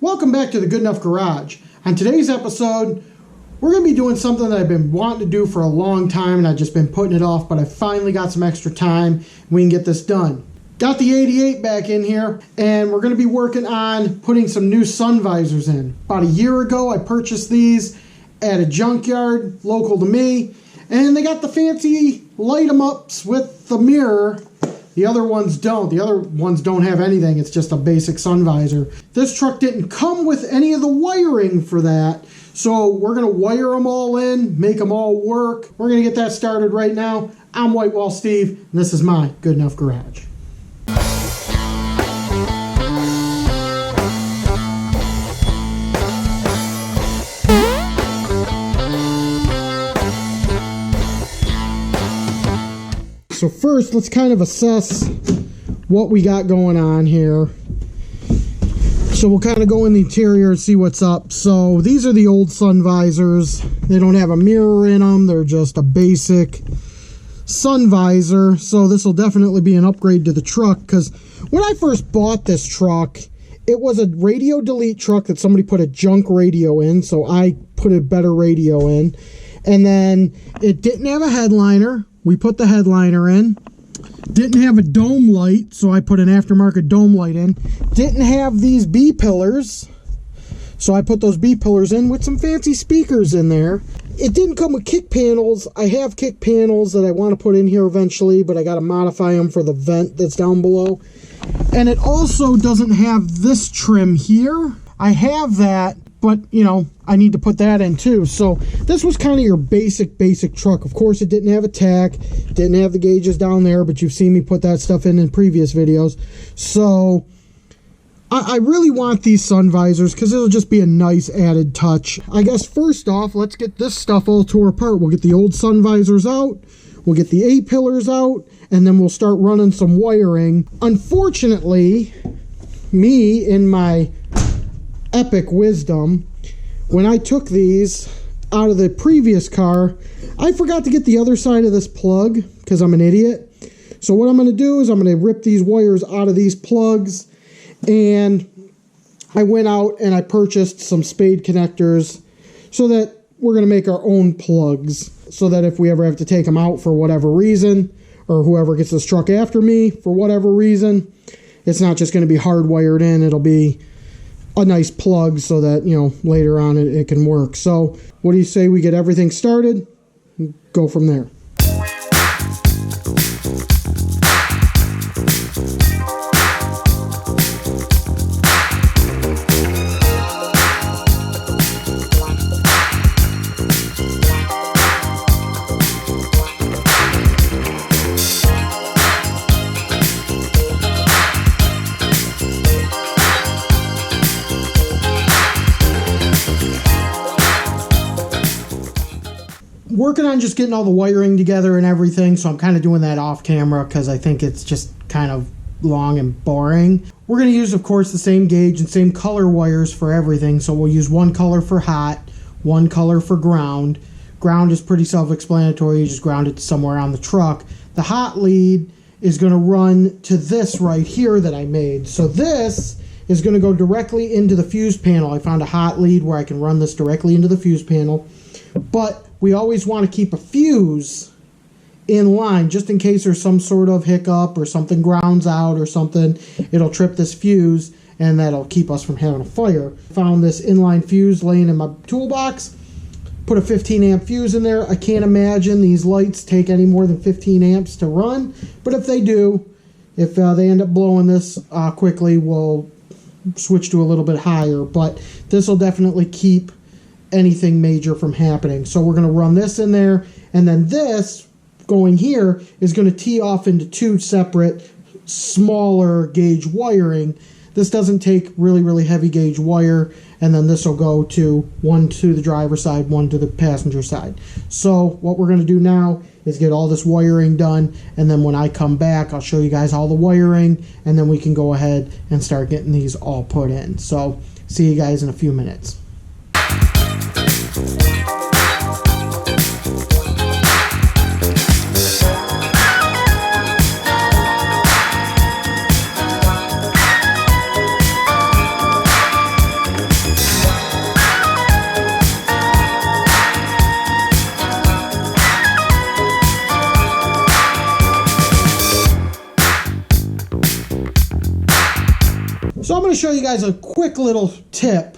Welcome back to the Good Enough Garage. On today's episode, we're going to be doing something that I've been wanting to do for a long time and I've just been putting it off, but I finally got some extra time and we can get this done. Got the 88 back in here and we're going to be working on putting some new Sun-visors in. About a year ago I purchased these at a junkyard local to me and they got the fancy light 'em ups with the mirror. The other ones don't. The other ones don't have anything. It's just a basic sun visor. This truck didn't come with any of the wiring for that. So we're going to wire them all in, make them all work. We're going to get that started right now. I'm Whitewall Steve, and this is my Good Enough Garage. So first, let's kind of assess what we got going on here. So we'll kind of go in the interior and see what's up. So these are the old sun visors. They don't have a mirror in them. They're just a basic sun visor. So this will definitely be an upgrade to the truck, because when I first bought this truck, it was a radio delete truck that somebody put a junk radio in. So I put a better radio in. And then it didn't have a headliner. We put the headliner in. Didn't have a dome light, so I put an aftermarket dome light in. Didn't have these B-pillars, so I put those B-pillars in with some fancy speakers in there. It didn't come with kick panels. I have kick panels that I want to put in here eventually, but I got to modify them for the vent that's down below. And it also doesn't have this trim here. I have that, but, you know, I need to put that in too. So this was kind of your basic truck. Of course, it didn't have a tack, didn't have the gauges down there, but you've seen me put that stuff in previous videos. So I really want these sun visors because it'll just be a nice added touch. I guess first off, let's get this stuff all tore apart. We'll get the old sun visors out. We'll get the A-pillars out, and then we'll start running some wiring. Unfortunately, me in my epic wisdom, when I took these out of the previous car, I forgot to get the other side of this plug because I'm an idiot. So what I'm going to do is I'm going to rip these wires out of these plugs, and I went out and I purchased some spade connectors so that we're going to make our own plugs, so that if we ever have to take them out for whatever reason, or whoever gets this truck after me for whatever reason, it's not just going to be hardwired in. It'll be a nice plug so that, you know, later on it can work. So what do you say we get everything started? Go from there. Working on just getting all the wiring together and everything, so I'm kind of doing that off camera because I think it's just kind of long and boring. We're going to use, of course, the same gauge and same color wires for everything, so we'll use one color for hot, one color for ground. Ground is pretty self-explanatory. You just ground it somewhere on the truck. The hot lead is going to run to this right here that I made. So this is going to go directly into the fuse panel. I found a hot lead where I can run this directly into the fuse panel, but we always want to keep a fuse in line just in case there's some sort of hiccup or something grounds out or something. It'll trip this fuse and that'll keep us from having a fire. Found this inline fuse laying in my toolbox. Put a 15 amp fuse in there. I can't imagine these lights take any more than 15 amps to run, but if they do, if they end up blowing this quickly, we'll switch to a little bit higher, but this will definitely keep anything major from happening. So we're going to run this in there, and then this going here is going to tee off into two separate smaller gauge wiring. This doesn't take really heavy gauge wire, and then this will go to one to the driver's side, one to the passenger side. So what we're going to do now is get all this wiring done, and then when I come back I'll show you guys all the wiring, and then we can go ahead and start getting these all put in. So see you guys in a few minutes. going to show you guys a quick little tip.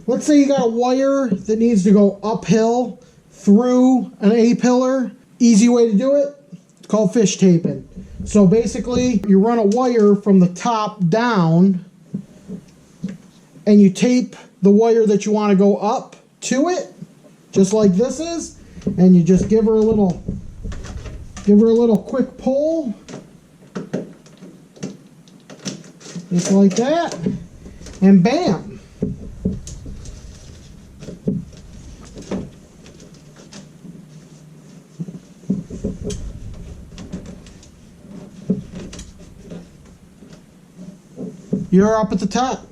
Let's say you got a wire that needs to go uphill through an A-pillar. Easy way to do it, it's called fish taping. So basically, you run a wire from the top down, and you tape the wire that you want to go up to it, just like this is, and you just give her a little quick pull, just like that, and bam. You're up at the top.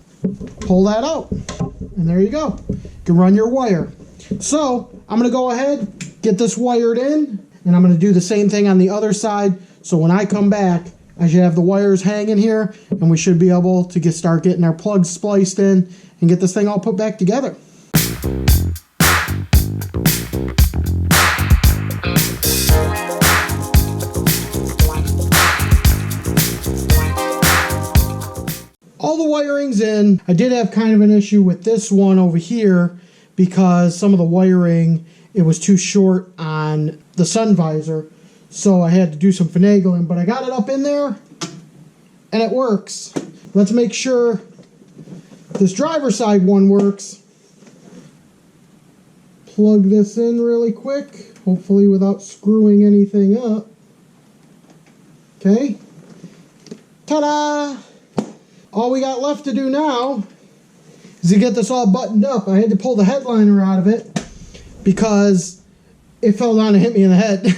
Pull that out, and there you go. You can run your wire. So I'm going to go ahead, get this wired in, and I'm going to do the same thing on the other side. So when I come back, I should have the wires hanging here, and we should be able to start getting our plugs spliced in and get this thing all put back together. All the wiring's in. I did have kind of an issue with this one over here because some of the wiring, it was too short on the sun visor, so I had to do some finagling, but I got it up in there and it works. Let's make sure this driver's side one works. Plug this in really quick, hopefully without screwing anything up. Okay, ta-da! All we got left to do now is to get this all buttoned up. I had to pull the headliner out of it because it fell down and hit me in the head.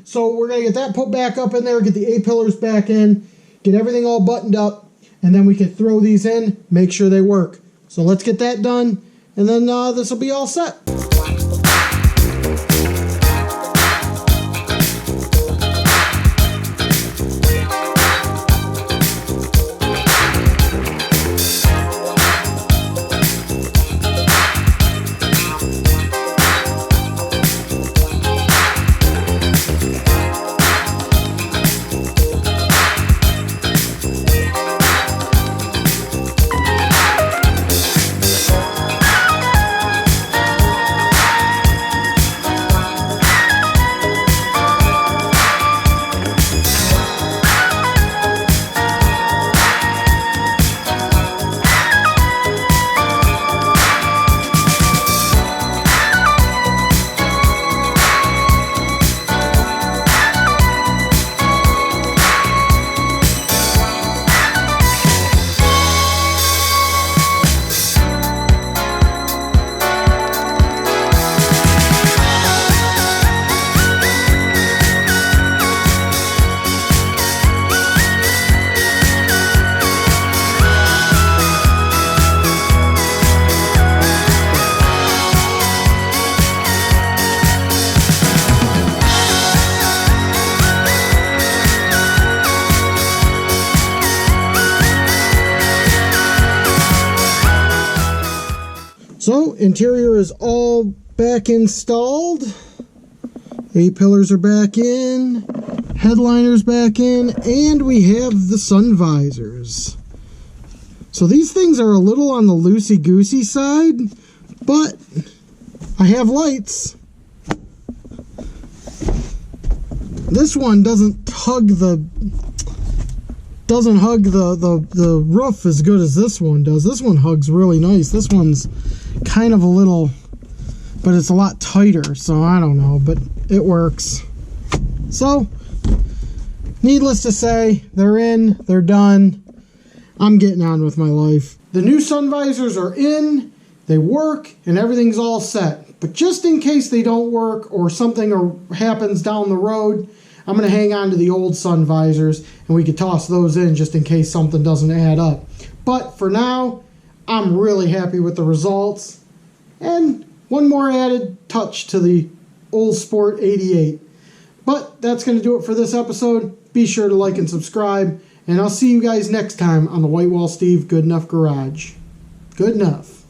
So we're going to get that put back up in there, get the A-pillars back in, get everything all buttoned up, and then we can throw these in, make sure they work. So let's get that done, and then this will be all set. So, interior is all back installed. A-pillars are back in. Headliner's back in. And we have the sun visors. So these things are a little on the loosey-goosey side, but I have lights. This one doesn't hug the roof as good as this one does. This one hugs really nice. This one's kind of a little, but it's a lot tighter, so I don't know, but it works. So, needless to say, they're in, they're done. I'm getting on with my life. The new sun visors are in, they work, and everything's all set. But just in case they don't work or something happens down the road, I'm going to hang on to the old sun visors, and we could toss those in just in case something doesn't add up. But for now, I'm really happy with the results. And one more added touch to the Old Sport 88. But that's going to do it for this episode. Be sure to like and subscribe. And I'll see you guys next time on the Whitewall Steve Good Enough Garage. Good enough.